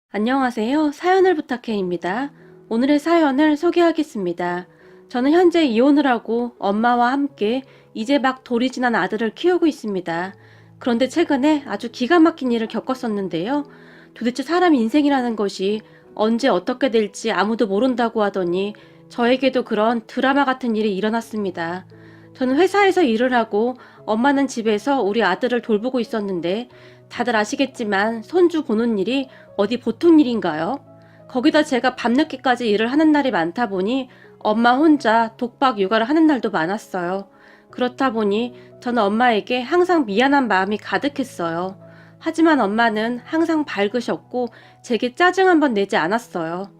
안녕하세요. 사연을 부탁해입니다. 오늘의 사연을 소개하겠습니다. 저는 현재 이혼을 하고 엄마와 함께 이제 막 돌이 지난 아들을 키우고 있습니다. 그런데 최근에 아주 기가 막힌 일을 겪었었는데요. 도대체 사람 인생이라는 것이 언제 어떻게 될지 아무도 모른다고 하더니 저에게도 그런 드라마 같은 일이 일어났습니다. 저는 회사에서 일을 하고 엄마는 집에서 우리 아들을 돌보고 있었는데 다들 아시겠지만 손주 보는 일이 어디 보통 일인가요? 거기다 제가 밤늦게까지 일을 하는 날이 많다 보니 엄마 혼자 독박 육아를 하는 날도 많았어요. 그렇다 보니 저는 엄마에게 항상 미안한 마음이 가득했어요. 하지만 엄마는 항상 밝으셨고 제게 짜증 한 번 내지 않았어요.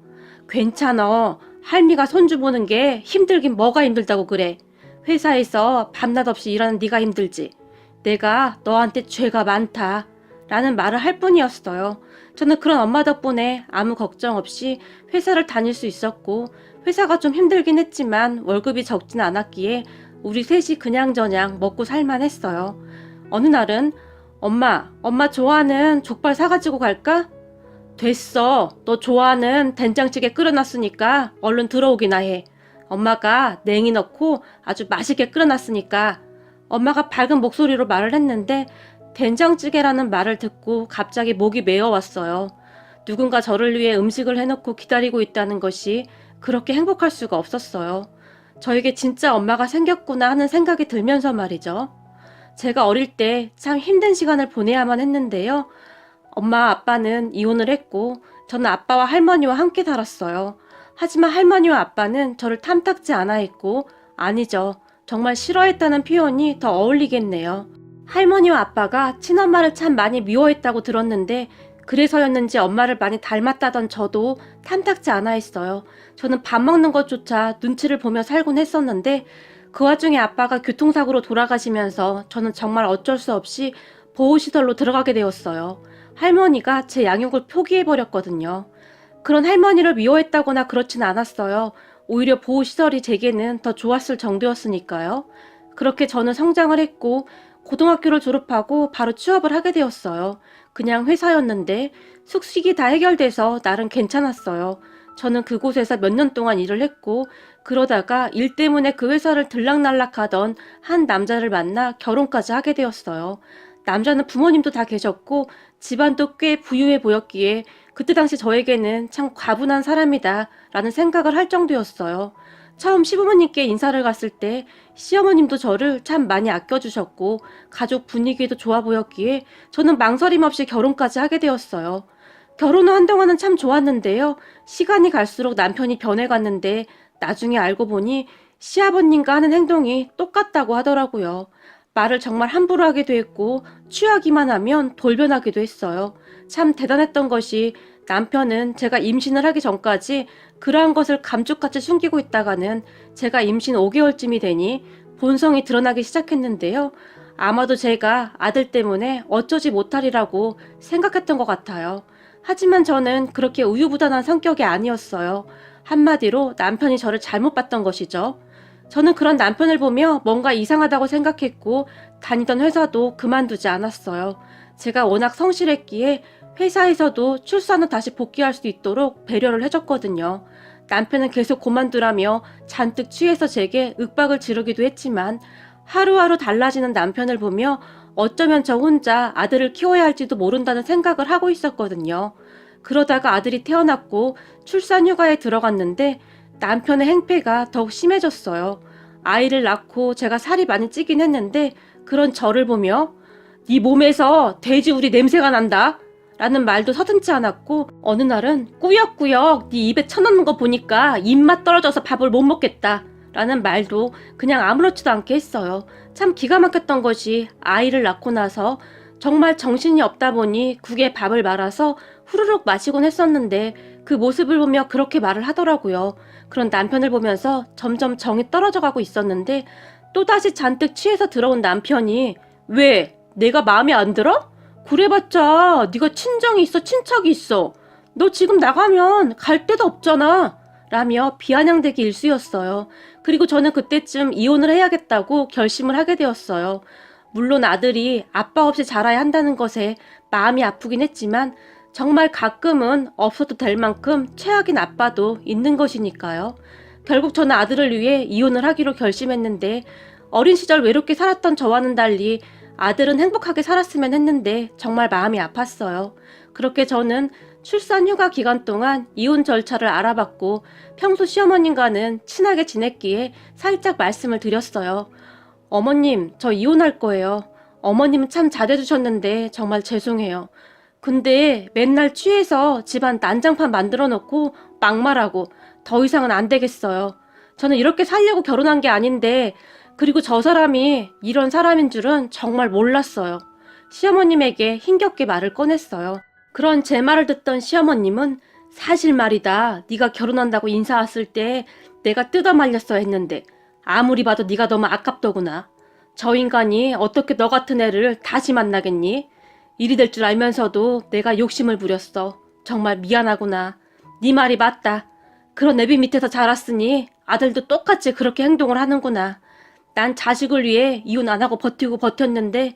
괜찮아. 할미가 손주 보는 게 힘들긴 뭐가 힘들다고 그래. 회사에서 밤낮 없이 일하는 네가 힘들지. 내가 너한테 죄가 많다. 라는 말을 할 뿐이었어요. 저는 그런 엄마 덕분에 아무 걱정 없이 회사를 다닐 수 있었고 회사가 좀 힘들긴 했지만 월급이 적진 않았기에 우리 셋이 그냥저냥 먹고 살만했어요. 어느 날은 엄마 좋아하는 족발 사가지고 갈까? 됐어. 너 좋아하는 된장찌개 끓여놨으니까 얼른 들어오기나 해. 엄마가 냉이 넣고 아주 맛있게 끓여놨으니까. 엄마가 밝은 목소리로 말을 했는데 된장찌개라는 말을 듣고 갑자기 목이 메어왔어요. 누군가 저를 위해 음식을 해놓고 기다리고 있다는 것이 그렇게 행복할 수가 없었어요. 저에게 진짜 엄마가 생겼구나 하는 생각이 들면서 말이죠. 제가 어릴 때 참 힘든 시간을 보내야만 했는데요. 엄마 아빠는 이혼을 했고 저는 아빠와 할머니와 함께 살았어요. 하지만 할머니와 아빠는 저를 탐탁지 않아 했고 아니죠. 정말 싫어했다는 표현이 더 어울리겠네요. 할머니와 아빠가 친엄마를 참 많이 미워했다고 들었는데 그래서였는지 엄마를 많이 닮았다던 저도 탐탁지 않아 했어요. 저는 밥 먹는 것조차 눈치를 보며 살곤 했었는데 그 와중에 아빠가 교통사고로 돌아가시면서 저는 정말 어쩔 수 없이 보호시설로 들어가게 되었어요. 할머니가 제 양육을 포기해버렸거든요. 그런 할머니를 미워했다거나 그렇진 않았어요. 오히려 보호시설이 제게는 더 좋았을 정도였으니까요. 그렇게 저는 성장을 했고 고등학교를 졸업하고 바로 취업을 하게 되었어요. 그냥 회사였는데 숙식이 다 해결돼서 나름 괜찮았어요. 저는 그곳에서 몇 년 동안 일을 했고 그러다가 일 때문에 그 회사를 들락날락하던 한 남자를 만나 결혼까지 하게 되었어요. 남자는 부모님도 다 계셨고 집안도 꽤 부유해 보였기에 그때 당시 저에게는 참 과분한 사람이다 라는 생각을 할 정도였어요. 처음 시부모님께 인사를 갔을 때 시어머님도 저를 참 많이 아껴주셨고 가족 분위기도 좋아 보였기에 저는 망설임 없이 결혼까지 하게 되었어요. 결혼 후 한동안은 참 좋았는데요. 시간이 갈수록 남편이 변해갔는데 나중에 알고 보니 시아버님과 하는 행동이 똑같다고 하더라고요. 말을 정말 함부로 하기도 했고 취하기만 하면 돌변하기도 했어요. 참 대단했던 것이 남편은 제가 임신을 하기 전까지 그러한 것을 감쪽같이 숨기고 있다가는 제가 임신 5개월쯤이 되니 본성이 드러나기 시작했는데요. 아마도 제가 아들 때문에 어쩌지 못하리라고 생각했던 것 같아요. 하지만 저는 그렇게 우유부단한 성격이 아니었어요. 한마디로 남편이 저를 잘못 봤던 것이죠. 저는 그런 남편을 보며 뭔가 이상하다고 생각했고 다니던 회사도 그만두지 않았어요. 제가 워낙 성실했기에 회사에서도 출산 후 다시 복귀할 수 있도록 배려를 해줬거든요. 남편은 계속 그만두라며 잔뜩 취해서 제게 윽박을 지르기도 했지만 하루하루 달라지는 남편을 보며 어쩌면 저 혼자 아들을 키워야 할지도 모른다는 생각을 하고 있었거든요. 그러다가 아들이 태어났고 출산 휴가에 들어갔는데 남편의 행패가 더욱 심해졌어요. 아이를 낳고 제가 살이 많이 찌긴 했는데 그런 저를 보며 네 몸에서 돼지우리 냄새가 난다 라는 말도 서슴지 않았고 어느 날은 꾸역꾸역 네 입에 쳐넣는 거 보니까 입맛 떨어져서 밥을 못 먹겠다 라는 말도 그냥 아무렇지도 않게 했어요. 참 기가 막혔던 것이 아이를 낳고 나서 정말 정신이 없다 보니 국에 밥을 말아서 후루룩 마시곤 했었는데 그 모습을 보며 그렇게 말을 하더라고요. 그런 남편을 보면서 점점 정이 떨어져 가고 있었는데 또다시 잔뜩 취해서 들어온 남편이 왜? 내가 마음에 안 들어? 그래봤자 네가 친정이 있어 친척이 있어. 너 지금 나가면 갈 데도 없잖아. 라며 비아냥대기 일쑤였어요. 그리고 저는 그때쯤 이혼을 해야겠다고 결심을 하게 되었어요. 물론 아들이 아빠 없이 자라야 한다는 것에 마음이 아프긴 했지만 정말 가끔은 없어도 될 만큼 최악인 아빠도 있는 것이니까요. 결국 저는 아들을 위해 이혼을 하기로 결심했는데 어린 시절 외롭게 살았던 저와는 달리 아들은 행복하게 살았으면 했는데 정말 마음이 아팠어요. 그렇게 저는 출산 휴가 기간 동안 이혼 절차를 알아봤고 평소 시어머님과는 친하게 지냈기에 살짝 말씀을 드렸어요. 어머님, 저 이혼할 거예요. 어머님은 참 잘해주셨는데 정말 죄송해요. 근데 맨날 취해서 집안 난장판 만들어 놓고 막말하고 더 이상은 안 되겠어요. 저는 이렇게 살려고 결혼한 게 아닌데 그리고 저 사람이 이런 사람인 줄은 정말 몰랐어요. 시어머님에게 힘겹게 말을 꺼냈어요. 그런 제 말을 듣던 시어머님은 사실 말이다. 네가 결혼한다고 인사 왔을 때 내가 뜯어말렸어야 했는데 아무리 봐도 네가 너무 아깝더구나. 저 인간이 어떻게 너 같은 애를 다시 만나겠니? 일이 될 줄 알면서도 내가 욕심을 부렸어. 정말 미안하구나. 네 말이 맞다. 그런 애비 밑에서 자랐으니 아들도 똑같이 그렇게 행동을 하는구나. 난 자식을 위해 이혼 안 하고 버티고 버텼는데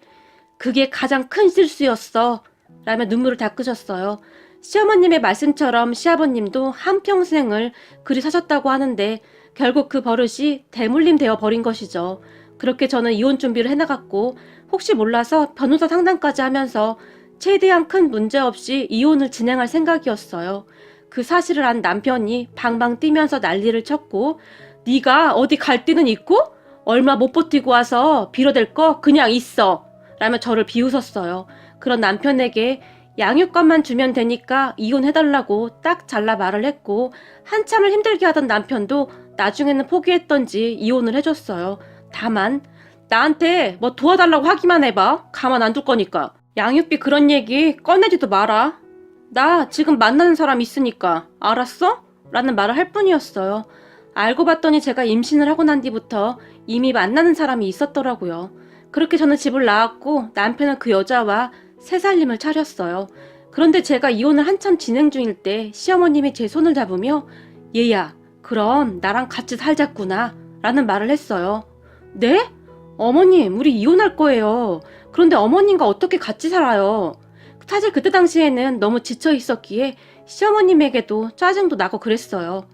그게 가장 큰 실수였어. 라며 눈물을 닦으셨어요. 시어머님의 말씀처럼 시아버님도 한평생을 그리 사셨다고 하는데 결국 그 버릇이 대물림 되어 버린 것이죠. 그렇게 저는 이혼 준비를 해나갔고 혹시 몰라서 변호사 상담까지 하면서 최대한 큰 문제 없이 이혼을 진행할 생각이었어요. 그 사실을 안 남편이 방방 뛰면서 난리를 쳤고 네가 어디 갈 데는 있고? 얼마 못 버티고 와서 빌어댈 거 그냥 있어. 라며 저를 비웃었어요. 그런 남편에게 양육권만 주면 되니까 이혼해달라고 딱 잘라 말을 했고 한참을 힘들게 하던 남편도 나중에는 포기했던지 이혼을 해줬어요. 다만 나한테 뭐 도와달라고 하기만 해봐. 가만 안 둘 거니까. 양육비 그런 얘기 꺼내지도 마라. 나 지금 만나는 사람 있으니까 알았어? 라는 말을 할 뿐이었어요. 알고 봤더니 제가 임신을 하고 난 뒤부터 이미 만나는 사람이 있었더라고요. 그렇게 저는 집을 나왔고 남편은 그 여자와 새 살림을 차렸어요. 그런데 제가 이혼을 한참 진행 중일 때 시어머님이 제 손을 잡으며 얘야, 그럼 나랑 같이 살자꾸나 라는 말을 했어요. 네? 어머님, 우리 이혼할 거예요. 그런데 어머님과 어떻게 같이 살아요? 사실 그때 당시에는 너무 지쳐 있었기에 시어머님에게도 짜증도 나고 그랬어요.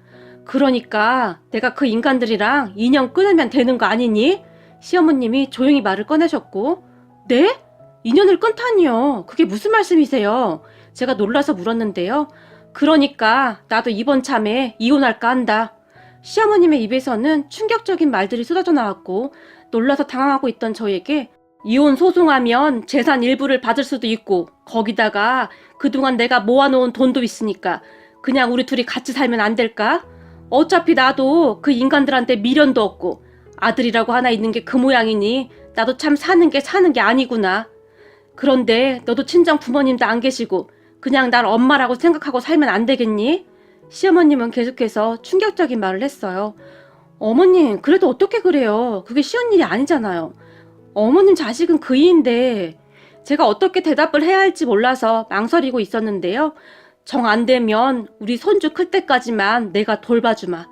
그러니까 내가 그 인간들이랑 인연 끊으면 되는 거 아니니? 시어머님이 조용히 말을 꺼내셨고 네? 인연을 끊다니요. 그게 무슨 말씀이세요? 제가 놀라서 물었는데요. 그러니까 나도 이번 참에 이혼할까 한다. 시어머님의 입에서는 충격적인 말들이 쏟아져 나왔고 놀라서 당황하고 있던 저에게 이혼 소송하면 재산 일부를 받을 수도 있고 거기다가 그동안 내가 모아놓은 돈도 있으니까 그냥 우리 둘이 같이 살면 안 될까? 어차피 나도 그 인간들한테 미련도 없고 아들이라고 하나 있는 게 그 모양이니 나도 참 사는 게 아니구나. 그런데 너도 친정 부모님도 안 계시고 그냥 날 엄마라고 생각하고 살면 안 되겠니? 시어머님은 계속해서 충격적인 말을 했어요. 어머님, 그래도 어떻게 그래요? 그게 쉬운 일이 아니잖아요. 어머님 자식은 그이인데 제가 어떻게 대답을 해야 할지 몰라서 망설이고 있었는데요. 정 안 되면 우리 손주 클 때까지만 내가 돌봐주마.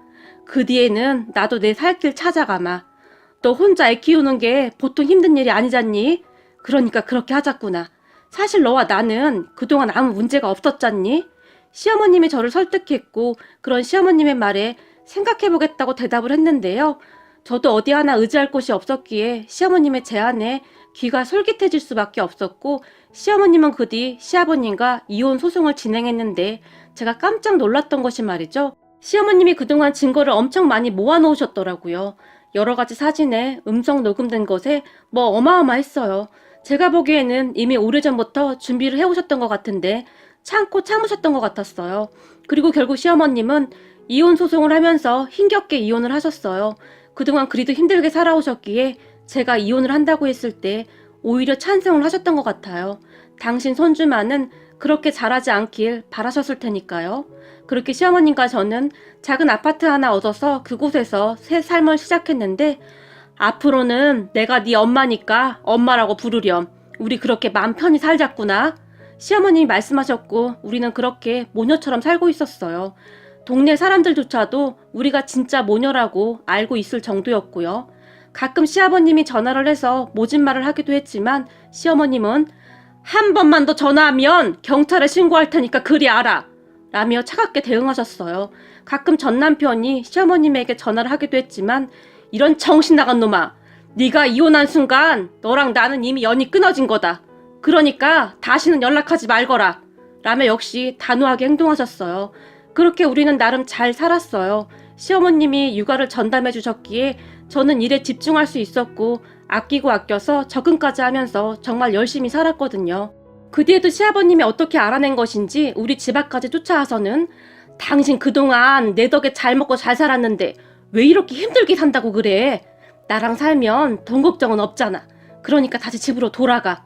그 뒤에는 나도 내 살 길 찾아가마. 너 혼자 애 키우는 게 보통 힘든 일이 아니잖니? 그러니까 그렇게 하자꾸나. 사실 너와 나는 그동안 아무 문제가 없었잖니? 시어머님이 저를 설득했고 그런 시어머님의 말에 생각해보겠다고 대답을 했는데요. 저도 어디 하나 의지할 곳이 없었기에 시어머님의 제안에 귀가 솔깃해질 수밖에 없었고 시어머님은 그 뒤 시아버님과 이혼 소송을 진행했는데 제가 깜짝 놀랐던 것이 말이죠. 시어머님이 그동안 증거를 엄청 많이 모아놓으셨더라고요. 여러 가지 사진에 음성 녹음된 것에 뭐 어마어마했어요. 제가 보기에는 이미 오래전부터 준비를 해오셨던 것 같은데 참고 참으셨던 것 같았어요. 그리고 결국 시어머님은 이혼 소송을 하면서 힘겹게 이혼을 하셨어요. 그동안 그리도 힘들게 살아오셨기에 제가 이혼을 한다고 했을 때 오히려 찬성을 하셨던 것 같아요. 당신 손주만은 그렇게 잘하지 않길 바라셨을 테니까요. 그렇게 시어머님과 저는 작은 아파트 하나 얻어서 그곳에서 새 삶을 시작했는데 앞으로는 내가 네 엄마니까 엄마라고 부르렴. 우리 그렇게 맘 편히 살자꾸나. 시어머님이 말씀하셨고 우리는 그렇게 모녀처럼 살고 있었어요. 동네 사람들조차도 우리가 진짜 모녀라고 알고 있을 정도였고요. 가끔 시아버님이 전화를 해서 모진 말을 하기도 했지만 시어머님은 한 번만 더 전화하면 경찰에 신고할 테니까 그리 알아. 라며 차갑게 대응하셨어요. 가끔 전 남편이 시어머님에게 전화를 하기도 했지만 이런 정신 나간 놈아. 네가 이혼한 순간 너랑 나는 이미 연이 끊어진 거다. 그러니까 다시는 연락하지 말거라. 라며 역시 단호하게 행동하셨어요. 그렇게 우리는 나름 잘 살았어요. 시어머님이 육아를 전담해 주셨기에 저는 일에 집중할 수 있었고 아끼고 아껴서 적응까지 하면서 정말 열심히 살았거든요. 그 뒤에도 시아버님이 어떻게 알아낸 것인지 우리 집 앞까지 쫓아와서는 당신 그동안 내 덕에 잘 먹고 잘 살았는데 왜 이렇게 힘들게 산다고 그래? 나랑 살면 돈 걱정은 없잖아. 그러니까 다시 집으로 돌아가.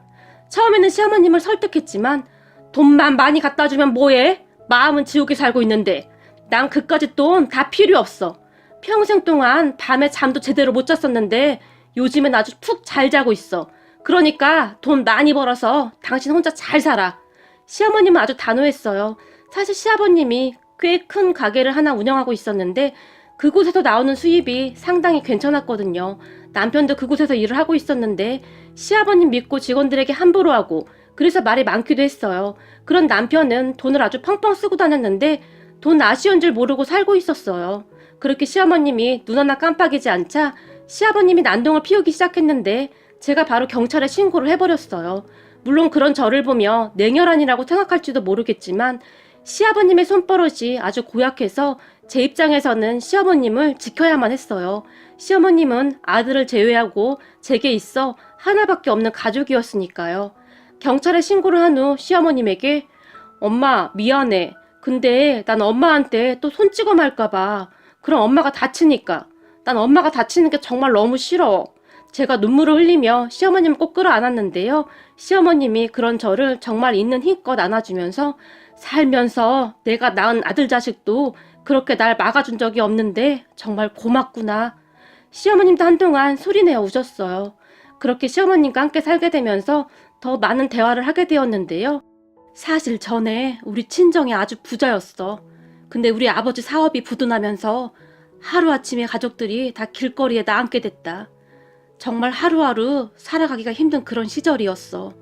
처음에는 시어머님을 설득했지만 돈만 많이 갖다 주면 뭐해? 마음은 지옥에 살고 있는데 난 그까짓 돈 다 필요 없어. 평생 동안 밤에 잠도 제대로 못 잤었는데 요즘엔 아주 푹 잘 자고 있어. 그러니까 돈 많이 벌어서 당신 혼자 잘 살아. 시어머님은 아주 단호했어요. 사실 시아버님이 꽤 큰 가게를 하나 운영하고 있었는데 그곳에서 나오는 수입이 상당히 괜찮았거든요. 남편도 그곳에서 일을 하고 있었는데 시아버님 믿고 직원들에게 함부로 하고 그래서 말이 많기도 했어요. 그런 남편은 돈을 아주 펑펑 쓰고 다녔는데 돈 아쉬운 줄 모르고 살고 있었어요. 그렇게 시어머님이 눈 하나 깜빡이지 않자 시아버님이 난동을 피우기 시작했는데 제가 바로 경찰에 신고를 해버렸어요. 물론 그런 저를 보며 냉혈한이라고 생각할지도 모르겠지만 시아버님의 손버릇이 아주 고약해서 제 입장에서는 시어머님을 지켜야만 했어요. 시어머님은 아들을 제외하고 제게 있어 하나밖에 없는 가족이었으니까요. 경찰에 신고를 한 후 시어머님에게 엄마 미안해. 근데 난 엄마한테 또 손 찍어 말까봐. 그럼 엄마가 다치니까. 난 엄마가 다치는 게 정말 너무 싫어. 제가 눈물을 흘리며 시어머님을 꼭 끌어안았는데요. 시어머님이 그런 저를 정말 있는 힘껏 안아주면서 살면서 내가 낳은 아들 자식도 그렇게 날 막아준 적이 없는데 정말 고맙구나. 시어머님도 한동안 소리내어 우셨어요. 그렇게 시어머님과 함께 살게 되면서 더 많은 대화를 하게 되었는데요. 사실 전에 우리 친정이 아주 부자였어. 근데 우리 아버지 사업이 부도나면서 하루아침에 가족들이 다 길거리에 나앉게 됐다. 정말 하루하루 살아가기가 힘든 그런 시절이었어.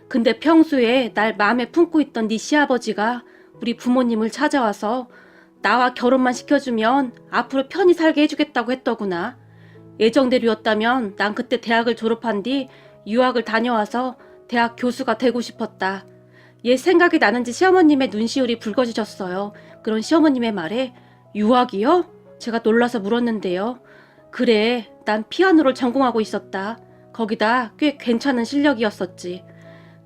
근데 평소에 날 마음에 품고 있던 네 시아버지가 우리 부모님을 찾아와서 나와 결혼만 시켜주면 앞으로 편히 살게 해주겠다고 했더구나. 예정대로였다면 난 그때 대학을 졸업한 뒤 유학을 다녀와서 대학 교수가 되고 싶었다. 옛 생각이 나는지 시어머님의 눈시울이 붉어지셨어요. 그런 시어머님의 말에 유학이요? 제가 놀라서 물었는데요. 그래, 난 피아노를 전공하고 있었다. 거기다 꽤 괜찮은 실력이었었지.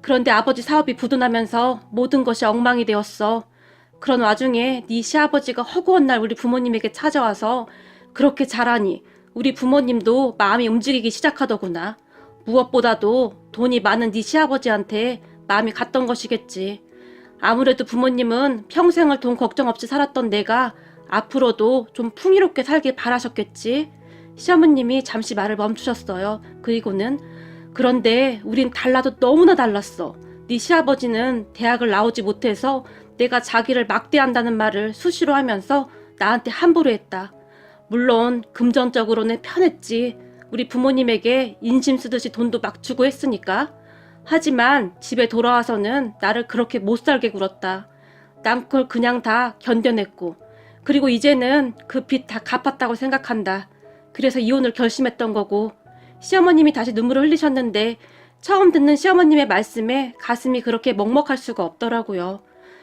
그런데 아버지 사업이 부도나면서 모든 것이 엉망이 되었어. 그런 와중에 네 시아버지가 허구한 날 우리 부모님에게 찾아와서 그렇게 잘하니 우리 부모님도 마음이 움직이기 시작하더구나. 무엇보다도 돈이 많은 네 시아버지한테 마음이 갔던 것이겠지. 아무래도 부모님은 평생을 돈 걱정 없이 살았던 내가 앞으로도 좀 풍요롭게 살길 바라셨겠지. 시어머님이 잠시 말을 멈추셨어요. 그리고는 그런데 우린 달라도 너무나 달랐어. 네 시아버지는 대학을 나오지 못해서 내가 자기를 막대한다는 말을 수시로 하면서 나한테 함부로 했다. 물론 금전적으로는 편했지. 우리 부모님에게 인심 쓰듯이 돈도 막 주고 했으니까. 하지만 집에 돌아와서는 나를 그렇게 못살게 굴었다. 난 그걸 그냥 다 견뎌냈고 그리고 이제는 그 빚 다 갚았다고 생각한다. 그래서 이혼을 결심했던 거고. 시어머님이 다시 눈물을 흘리셨는데 처음 듣는 시어머님의 말씀에 가슴이 그렇게 먹먹할 수가 없더라고요.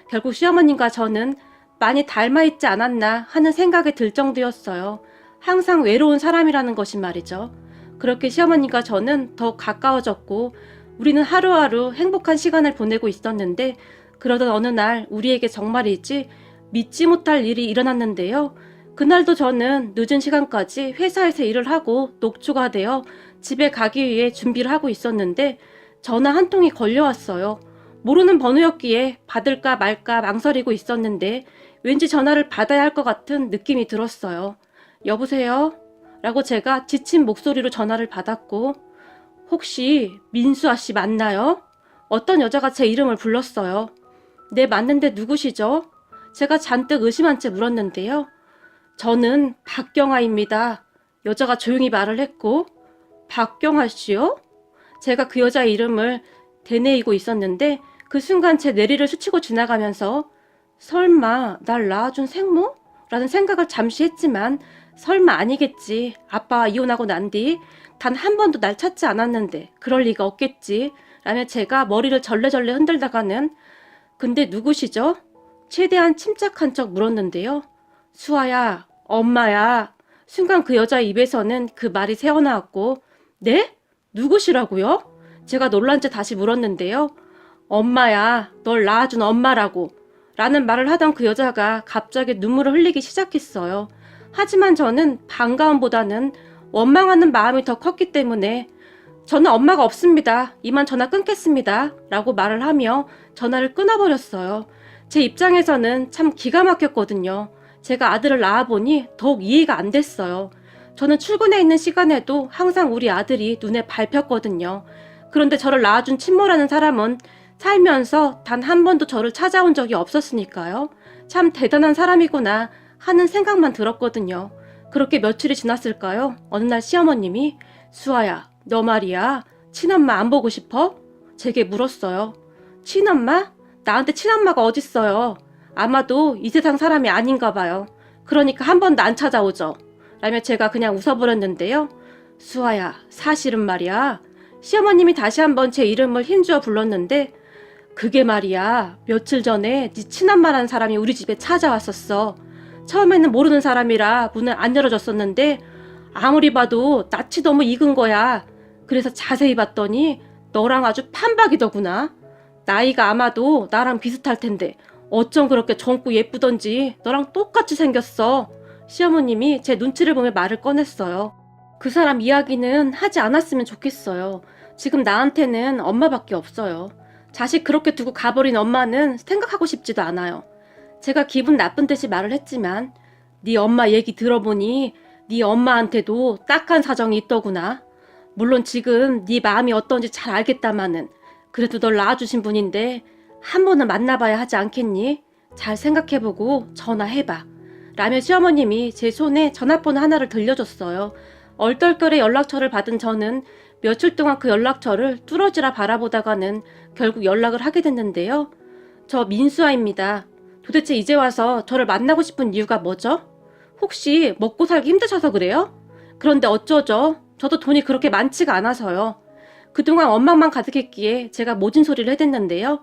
결국 시어머님과 저는 많이 닮아있지 않았나 하는 생각이 들 정도였어요. 항상 외로운 사람이라는 것이 말이죠. 그렇게 시어머님과 저는 더 가까워졌고 우리는 하루하루 행복한 시간을 보내고 있었는데 그러던 어느 날 우리에게 정말이지 믿지 못할 일이 일어났는데요. 그날도 저는 늦은 시간까지 회사에서 일을 하고 녹초가 되어 집에 가기 위해 준비를 하고 있었는데 전화 한 통이 걸려왔어요. 모르는 번호였기에 받을까 말까 망설이고 있었는데 왠지 전화를 받아야 할 것 같은 느낌이 들었어요. 여보세요? 라고 제가 지친 목소리로 전화를 받았고 혹시 민수아 씨 맞나요? 어떤 여자가 제 이름을 불렀어요. 네, 맞는데 누구시죠? 제가 잔뜩 의심한 채 물었는데요. 저는 박경아입니다. 여자가 조용히 말을 했고 박경아 씨요? 제가 그 여자의 이름을 되뇌이고 있었는데 그 순간 제 뇌리를 스치고 지나가면서 설마 날 낳아준 생모? 라는 생각을 잠시 했지만 설마 아니겠지. 아빠와 이혼하고 난 뒤 단 한 번도 날 찾지 않았는데 그럴 리가 없겠지. 라며 제가 머리를 절레절레 흔들다가는 근데 누구시죠? 최대한 침착한 척 물었는데요. 수아야, 엄마야. 순간 그 여자의 입에서는 그 말이 새어나왔고 네? 누구시라고요? 제가 놀란 채 다시 물었는데요. 엄마야, 널 낳아준 엄마라고. 라는 말을 하던 그 여자가 갑자기 눈물을 흘리기 시작했어요. 하지만 저는 반가움보다는 원망하는 마음이 더 컸기 때문에 저는 엄마가 없습니다. 이만 전화 끊겠습니다. 라고 말을 하며 전화를 끊어버렸어요. 제 입장에서는 참 기가 막혔거든요. 제가 아들을 낳아보니 더욱 이해가 안 됐어요. 저는 출근해 있는 시간에도 항상 우리 아들이 눈에 밟혔거든요. 그런데 저를 낳아준 친모라는 사람은 살면서 단 한 번도 저를 찾아온 적이 없었으니까요. 참 대단한 사람이구나 하는 생각만 들었거든요. 그렇게 며칠이 지났을까요? 어느 날 시어머님이 수아야, 너 말이야 친엄마 안 보고 싶어? 제게 물었어요. 친엄마? 나한테 친엄마가 어딨어요. 아마도 이 세상 사람이 아닌가 봐요. 그러니까 한 번도 안 찾아오죠. 라며 제가 그냥 웃어버렸는데요. 수아야, 사실은 말이야. 시어머님이 다시 한번 제 이름을 힘주어 불렀는데 그게 말이야. 며칠 전에 네 친엄마라는 사람이 우리 집에 찾아왔었어. 처음에는 모르는 사람이라 문을 안 열어줬었는데 아무리 봐도 낯이 너무 익은 거야. 그래서 자세히 봤더니 너랑 아주 판박이더구나. 나이가 아마도 나랑 비슷할 텐데 어쩜 그렇게 젊고 예쁘던지 너랑 똑같이 생겼어. 시어머님이 제 눈치를 보며 말을 꺼냈어요. 그 사람 이야기는 하지 않았으면 좋겠어요. 지금 나한테는 엄마밖에 없어요. 자식 그렇게 두고 가버린 엄마는 생각하고 싶지도 않아요. 제가 기분 나쁜 듯이 말을 했지만 네 엄마 얘기 들어보니 네 엄마한테도 딱한 사정이 있더구나. 물론 지금 네 마음이 어떤지 잘 알겠다마는 그래도 널 낳아주신 분인데 한 번은 만나봐야 하지 않겠니? 잘 생각해보고 전화해봐. 라며 시어머님이 제 손에 전화번호 하나를 들려줬어요. 얼떨결에 연락처를 받은 저는 며칠 동안 그 연락처를 뚫어지라 바라보다가는 결국 연락을 하게 됐는데요. 저 민수아입니다. 도대체 이제 와서 저를 만나고 싶은 이유가 뭐죠? 혹시 먹고 살기 힘드셔서 그래요? 그런데 어쩌죠? 저도 돈이 그렇게 많지가 않아서요. 그동안 원망만 가득했기에 제가 모진 소리를 해댔는데요.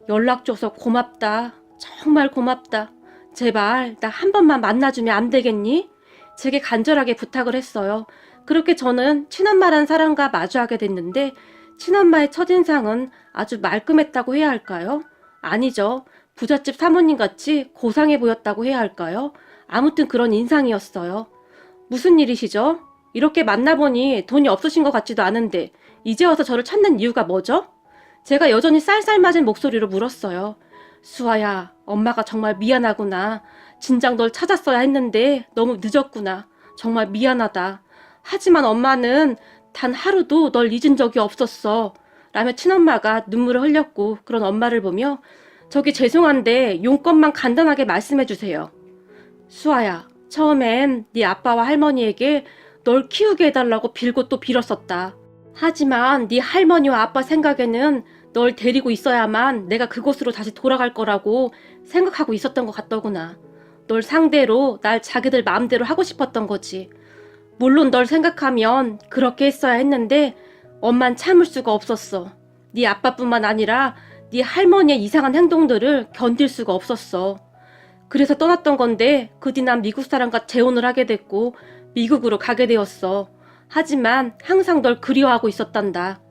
연락 줘서 고맙다. 정말 고맙다. 제발 나 한 번만 만나주면 안 되겠니? 제게 간절하게 부탁을 했어요. 그렇게 저는 친엄마란 사람과 마주하게 됐는데 친엄마의 첫인상은 아주 말끔했다고 해야 할까요? 아니죠. 부잣집 사모님같이 고상해 보였다고 해야 할까요? 아무튼 그런 인상이었어요. 무슨 일이시죠? 이렇게 만나보니 돈이 없으신 것 같지도 않은데 이제 와서 저를 찾는 이유가 뭐죠? 제가 여전히 쌀쌀맞은 목소리로 물었어요. 수아야, 엄마가 정말 미안하구나. 진작 널 찾았어야 했는데 너무 늦었구나. 정말 미안하다. 하지만 엄마는 단 하루도 널 잊은 적이 없었어. 라며 친엄마가 눈물을 흘렸고 그런 엄마를 보며 저기 죄송한데 용건만 간단하게 말씀해 주세요. 수아야, 처음엔 네 아빠와 할머니에게 널 키우게 해달라고 빌고 또 빌었었다. 하지만 네 할머니와 아빠 생각에는 널 데리고 있어야만 내가 그곳으로 다시 돌아갈 거라고 생각하고 있었던 것 같더구나. 널 상대로 날 자기들 마음대로 하고 싶었던 거지. 물론 널 생각하면 그렇게 했어야 했는데 엄만 참을 수가 없었어. 네 아빠뿐만 아니라 네 할머니의 이상한 행동들을 견딜 수가 없었어. 그래서 떠났던 건데 그 뒤 난 미국 사람과 재혼을 하게 됐고 미국으로 가게 되었어. 하지만 항상 널 그리워하고 있었단다.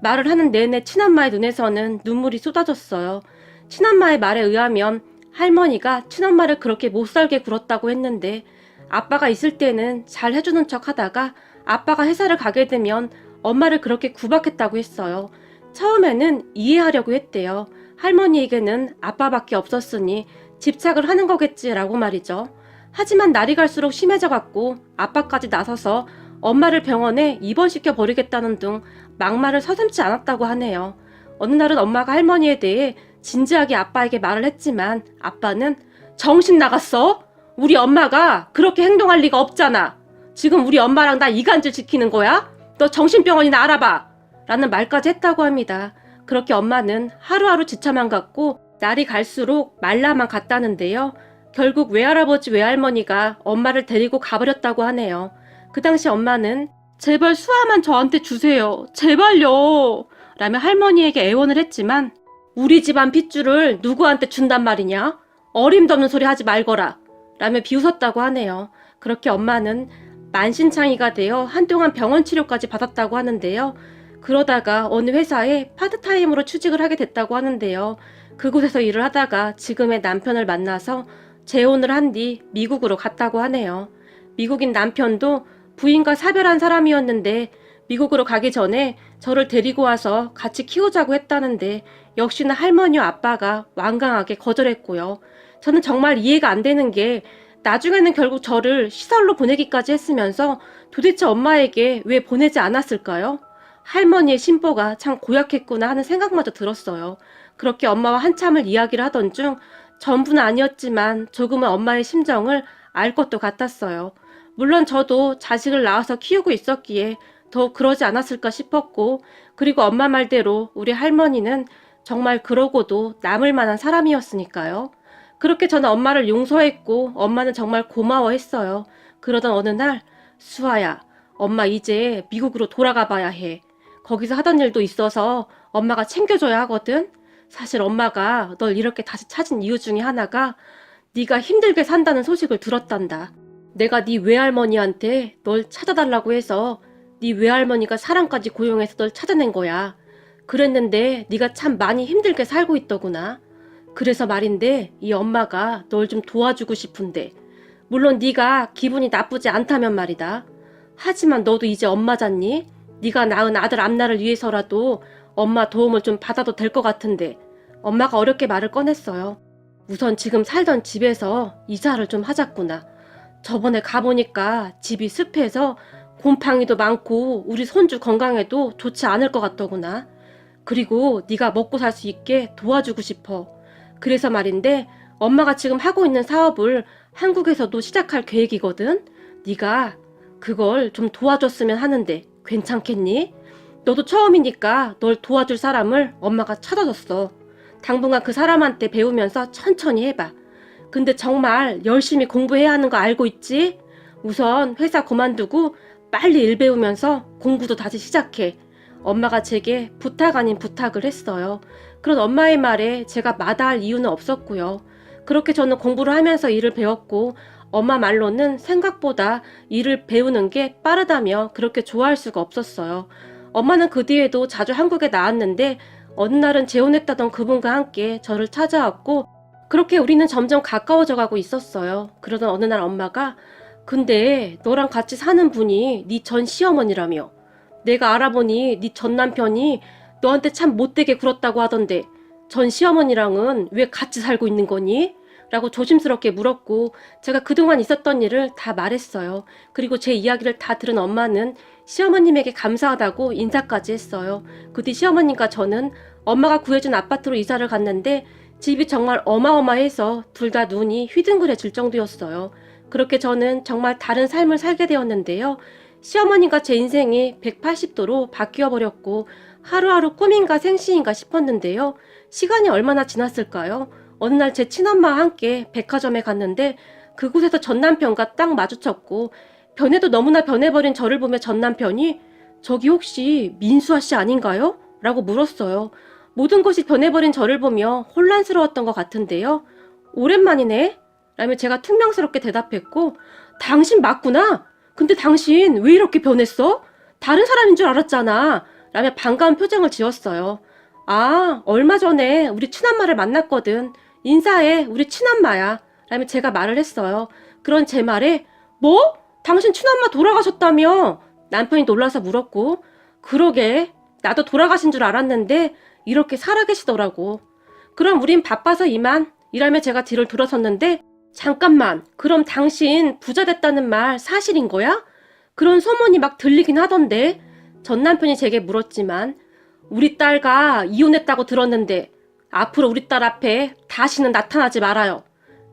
말을 하는 내내 친엄마의 눈에서는 눈물이 쏟아졌어요. 친엄마의 말에 의하면 할머니가 친엄마를 그렇게 못살게 굴었다고 했는데 아빠가 있을 때는 잘 해주는 척 하다가 아빠가 회사를 가게 되면 엄마를 그렇게 구박했다고 했어요. 처음에는 이해하려고 했대요. 할머니에게는 아빠밖에 없었으니 집착을 하는 거겠지라고 말이죠. 하지만 날이 갈수록 심해져갔고 아빠까지 나서서 엄마를 병원에 입원시켜 버리겠다는 등 막말을 서슴지 않았다고 하네요. 어느 날은 엄마가 할머니에 대해 진지하게 아빠에게 말을 했지만 아빠는 정신 나갔어? 우리 엄마가 그렇게 행동할 리가 없잖아. 지금 우리 엄마랑 나 이간질 지키는 거야? 너 정신병원이나 알아봐. 라는 말까지 했다고 합니다. 그렇게 엄마는 하루하루 지쳐만 갔고 날이 갈수록 말라만 갔다는데요. 결국 외할아버지 외할머니가 엄마를 데리고 가버렸다고 하네요. 그 당시 엄마는 제발 수아만 저한테 주세요. 제발요. 라며 할머니에게 애원을 했지만 우리 집안 핏줄을 누구한테 준단 말이냐? 어림도 없는 소리 하지 말거라. 라며 비웃었다고 하네요. 그렇게 엄마는 만신창이가 되어 한동안 병원 치료까지 받았다고 하는데요. 그러다가 어느 회사에 파트타임으로 취직을 하게 됐다고 하는데요. 그곳에서 일을 하다가 지금의 남편을 만나서 재혼을 한 뒤 미국으로 갔다고 하네요. 미국인 남편도 부인과 사별한 사람이었는데 미국으로 가기 전에 저를 데리고 와서 같이 키우자고 했다는데 역시나 할머니와 아빠가 완강하게 거절했고요. 저는 정말 이해가 안 되는 게 나중에는 결국 저를 시설로 보내기까지 했으면서 도대체 엄마에게 왜 보내지 않았을까요? 할머니의 심보가 참 고약했구나 하는 생각마저 들었어요. 그렇게 엄마와 한참을 이야기를 하던 중 전부는 아니었지만 조금은 엄마의 심정을 알 것도 같았어요. 물론 저도 자식을 낳아서 키우고 있었기에 더욱 그러지 않았을까 싶었고, 그리고 엄마 말대로 우리 할머니는 정말 그러고도 남을 만한 사람이었으니까요. 그렇게 저는 엄마를 용서했고 엄마는 정말 고마워했어요. 그러던 어느 날 수아야, 엄마 이제 미국으로 돌아가 봐야 해. 거기서 하던 일도 있어서 엄마가 챙겨줘야 하거든. 사실 엄마가 널 이렇게 다시 찾은 이유 중에 하나가 네가 힘들게 산다는 소식을 들었단다. 내가 네 외할머니한테 널 찾아달라고 해서 네 외할머니가 사람까지 고용해서 널 찾아낸 거야. 그랬는데 네가 참 많이 힘들게 살고 있더구나. 그래서 말인데 이 엄마가 널 좀 도와주고 싶은데, 물론 네가 기분이 나쁘지 않다면 말이다. 하지만 너도 이제 엄마잖니? 네가 낳은 아들 앞날을 위해서라도 엄마 도움을 좀 받아도 될 것 같은데. 엄마가 어렵게 말을 꺼냈어요. 우선 지금 살던 집에서 이사를 좀 하자꾸나. 저번에 가보니까 집이 습해서 곰팡이도 많고 우리 손주 건강에도 좋지 않을 것 같더구나. 그리고 네가 먹고 살 수 있게 도와주고 싶어. 그래서 말인데 엄마가 지금 하고 있는 사업을 한국에서도 시작할 계획이거든. 네가 그걸 좀 도와줬으면 하는데 괜찮겠니? 너도 처음이니까 널 도와줄 사람을 엄마가 찾아줬어. 당분간 그 사람한테 배우면서 천천히 해봐. 근데 정말 열심히 공부해야 하는 거 알고 있지? 우선 회사 그만두고 빨리 일 배우면서 공부도 다시 시작해. 엄마가 제게 부탁 아닌 부탁을 했어요. 그런 엄마의 말에 제가 마다할 이유는 없었고요. 그렇게 저는 공부를 하면서 일을 배웠고 엄마 말로는 생각보다 일을 배우는 게 빠르다며 그렇게 좋아할 수가 없었어요. 엄마는 그 뒤에도 자주 한국에 나왔는데 어느 날은 재혼했다던 그분과 함께 저를 찾아왔고 그렇게 우리는 점점 가까워져 가고 있었어요. 그러던 어느 날 엄마가 근데 너랑 같이 사는 분이 네 전 시어머니라며. 내가 알아보니 네 전 남편이 너한테 참 못되게 굴었다고 하던데 전 시어머니랑은 왜 같이 살고 있는 거니? 라고 조심스럽게 물었고 제가 그동안 있었던 일을 다 말했어요. 그리고 제 이야기를 다 들은 엄마는 시어머님에게 감사하다고 인사까지 했어요. 그 뒤 시어머님과 저는 엄마가 구해준 아파트로 이사를 갔는데 집이 정말 어마어마해서 둘 다 눈이 휘둥그레질 정도였어요. 그렇게 저는 정말 다른 삶을 살게 되었는데요. 시어머님과 제 인생이 180도로 바뀌어 버렸고 하루하루 꿈인가 생시인가 싶었는데요. 시간이 얼마나 지났을까요? 어느 날 제 친엄마와 함께 백화점에 갔는데 그곳에서 전 남편과 딱 마주쳤고 변해도 너무나 변해버린 저를 보며 전 남편이 저기 혹시 민수아 씨 아닌가요? 라고 물었어요. 모든 것이 변해버린 저를 보며 혼란스러웠던 것 같은데요. 오랜만이네? 라며 제가 퉁명스럽게 대답했고 당신 맞구나? 근데 당신 왜 이렇게 변했어? 다른 사람인 줄 알았잖아. 라며 반가운 표정을 지었어요. 아, 얼마 전에 우리 친엄마를 만났거든. 인사해, 우리 친엄마야. 라며 제가 말을 했어요. 그런 제 말에 뭐? 당신 친엄마 돌아가셨다며? 남편이 놀라서 물었고 그러게, 나도 돌아가신 줄 알았는데 이렇게 살아계시더라고. 그럼 우린 바빠서 이만. 이라며 제가 뒤를 돌아섰는데 잠깐만, 그럼 당신 부자 됐다는 말 사실인 거야? 그런 소문이 막 들리긴 하던데. 전 남편이 제게 물었지만 우리 딸과 이혼했다고 들었는데 앞으로 우리 딸 앞에 다시는 나타나지 말아요.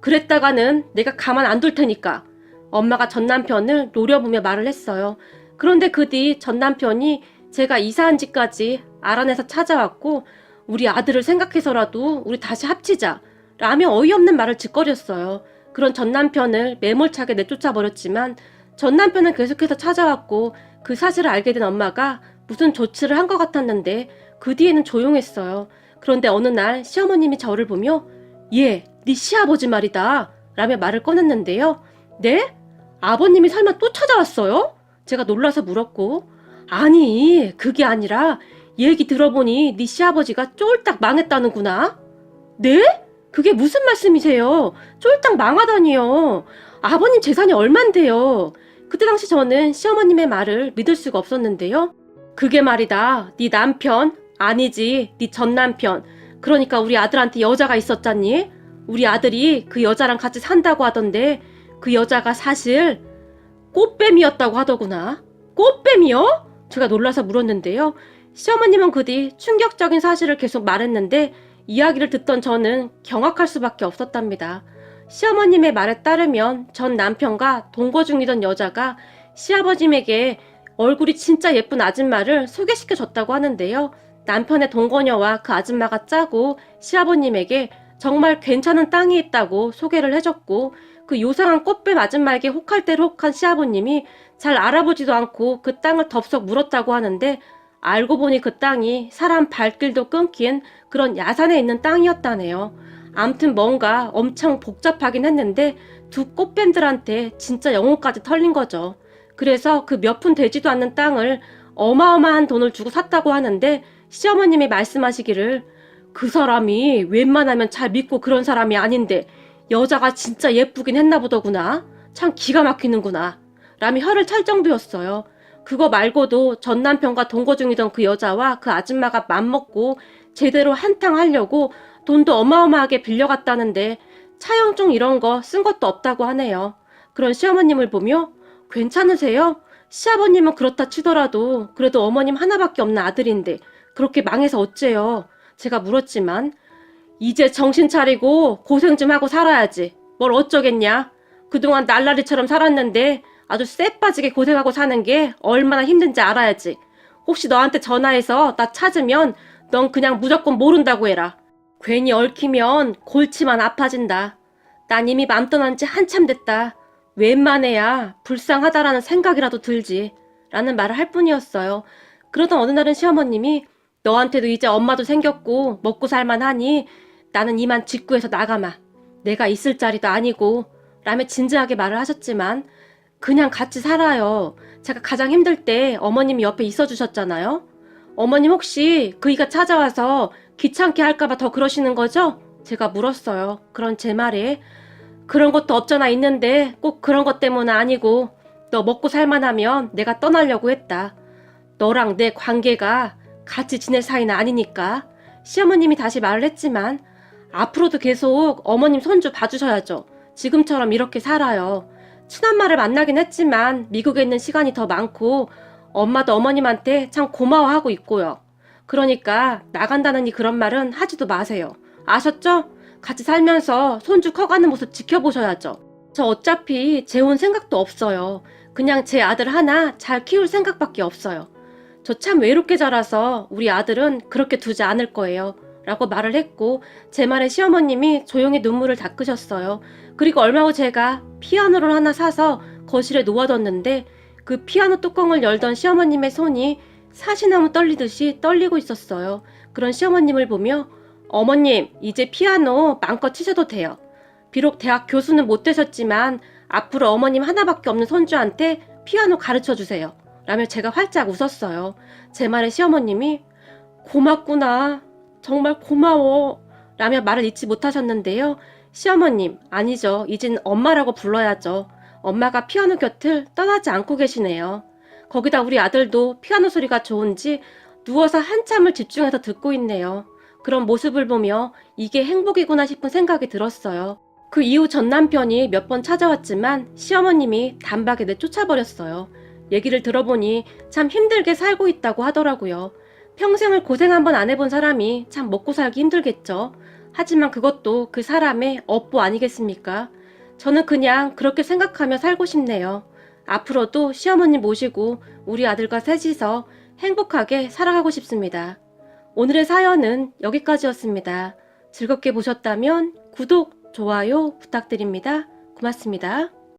그랬다가는 내가 가만 안 둘 테니까. 엄마가 전 남편을 노려보며 말을 했어요. 그런데 그 뒤 전 남편이 제가 이사한 지까지 알아내서 찾아왔고 우리 아들을 생각해서라도 우리 다시 합치자 라며 어이없는 말을 짓거렸어요. 그런 전 남편을 매몰차게 내쫓아버렸지만 전 남편은 계속해서 찾아왔고 그 사실을 알게 된 엄마가 무슨 조치를 한 것 같았는데 그 뒤에는 조용했어요. 그런데 어느 날 시어머님이 저를 보며 얘, 네 시아버지 말이다 라며 말을 꺼냈는데요. 네? 아버님이 설마 또 찾아왔어요? 제가 놀라서 물었고 아니 그게 아니라 얘기 들어보니 네 시아버지가 쫄딱 망했다는구나. 네? 그게 무슨 말씀이세요? 쫄딱 망하다니요. 아버님 재산이 얼만데요. 그때 당시 저는 시어머님의 말을 믿을 수가 없었는데요. 그게 말이다. 네 남편 아니지 네 전 남편. 그러니까 우리 아들한테 여자가 있었잖니. 우리 아들이 그 여자랑 같이 산다고 하던데 그 여자가 사실 꽃뱀이었다고 하더구나. 꽃뱀이요? 제가 놀라서 물었는데요. 시어머님은 그 뒤 충격적인 사실을 계속 말했는데 이야기를 듣던 저는 경악할 수밖에 없었답니다. 시어머님의 말에 따르면 전 남편과 동거 중이던 여자가 시아버님에게 얼굴이 진짜 예쁜 아줌마를 소개시켜줬다고 하는데요. 남편의 동거녀와 그 아줌마가 짜고 시아버님에게 정말 괜찮은 땅이 있다고 소개를 해줬고 그 요상한 꽃뱀 아줌마에게 혹할 대로 혹한 시아버님이 잘 알아보지도 않고 그 땅을 덥석 물었다고 하는데 알고 보니 그 땅이 사람 발길도 끊긴 그런 야산에 있는 땅이었다네요. 암튼 뭔가 엄청 복잡하긴 했는데 두 꽃뱀들한테 진짜 영혼까지 털린 거죠. 그래서 그 몇 푼 되지도 않는 땅을 어마어마한 돈을 주고 샀다고 하는데 시어머님이 말씀하시기를 그 사람이 웬만하면 잘 믿고 그런 사람이 아닌데 여자가 진짜 예쁘긴 했나 보더구나. 참 기가 막히는구나. 라며 혀를 찰 정도였어요. 그거 말고도 전 남편과 동거 중이던 그 여자와 그 아줌마가 맘먹고 제대로 한탕 하려고 돈도 어마어마하게 빌려갔다는데 차용증 이런 거 쓴 것도 없다고 하네요. 그런 시어머님을 보며 괜찮으세요? 시아버님은 그렇다 치더라도 그래도 어머님 하나밖에 없는 아들인데 그렇게 망해서 어째요? 제가 물었지만 이제 정신 차리고 고생 좀 하고 살아야지. 뭘 어쩌겠냐? 그동안 날라리처럼 살았는데 아주 쎄 빠지게 고생하고 사는 게 얼마나 힘든지 알아야지. 혹시 너한테 전화해서 나 찾으면 넌 그냥 무조건 모른다고 해라. 괜히 얽히면 골치만 아파진다. 난 이미 맘 떠난 지 한참 됐다. 웬만해야 불쌍하다라는 생각이라도 들지. 라는 말을 할 뿐이었어요. 그러던 어느 날은 시어머님이 너한테도 이제 엄마도 생겼고 먹고 살만하니 나는 이만 직구해서 나가마. 내가 있을 자리도 아니고 라며 진지하게 말을 하셨지만 그냥 같이 살아요. 제가 가장 힘들 때 어머님이 옆에 있어주셨잖아요. 어머님 혹시 그이가 찾아와서 귀찮게 할까봐 더 그러시는 거죠? 제가 물었어요. 그런 제 말에 그런 것도 없잖아 있는데 꼭 그런 것 때문은 아니고 너 먹고 살만하면 내가 떠나려고 했다. 너랑 내 관계가 같이 지낼 사이는 아니니까. 시어머님이 다시 말을 했지만 앞으로도 계속 어머님 손주 봐주셔야죠. 지금처럼 이렇게 살아요. 친엄마를 만나긴 했지만 미국에 있는 시간이 더 많고 엄마도 어머님한테 참 고마워하고 있고요. 그러니까 나간다느니 그런 말은 하지도 마세요. 아셨죠? 같이 살면서 손주 커가는 모습 지켜보셔야죠. 저 어차피 재혼 생각도 없어요. 그냥 제 아들 하나 잘 키울 생각밖에 없어요. 저 참 외롭게 자라서 우리 아들은 그렇게 두지 않을 거예요. 라고 말을 했고 제 말에 시어머님이 조용히 눈물을 닦으셨어요. 그리고 얼마 후 제가 피아노를 하나 사서 거실에 놓아뒀는데 그 피아노 뚜껑을 열던 시어머님의 손이 사시나무 떨리듯이 떨리고 있었어요. 그런 시어머님을 보며 어머님 이제 피아노 마음껏 치셔도 돼요. 비록 대학 교수는 못 되셨지만 앞으로 어머님 하나밖에 없는 손주한테 피아노 가르쳐주세요. 라며 제가 활짝 웃었어요. 제 말에 시어머님이 고맙구나. 정말 고마워. 라며 말을 잊지 못하셨는데요. 시어머님, 아니죠. 이젠 엄마라고 불러야죠. 엄마가 피아노 곁을 떠나지 않고 계시네요. 거기다 우리 아들도 피아노 소리가 좋은지 누워서 한참을 집중해서 듣고 있네요. 그런 모습을 보며 이게 행복이구나 싶은 생각이 들었어요. 그 이후 전 남편이 몇 번 찾아왔지만 시어머님이 단박에 내쫓아버렸어요. 얘기를 들어보니 참 힘들게 살고 있다고 하더라고요. 평생을 고생 한번 안 해본 사람이 참 먹고 살기 힘들겠죠. 하지만 그것도 그 사람의 업보 아니겠습니까? 저는 그냥 그렇게 생각하며 살고 싶네요. 앞으로도 시어머님 모시고 우리 아들과 셋이서 행복하게 살아가고 싶습니다. 오늘의 사연은 여기까지였습니다. 즐겁게 보셨다면 구독, 좋아요 부탁드립니다. 고맙습니다.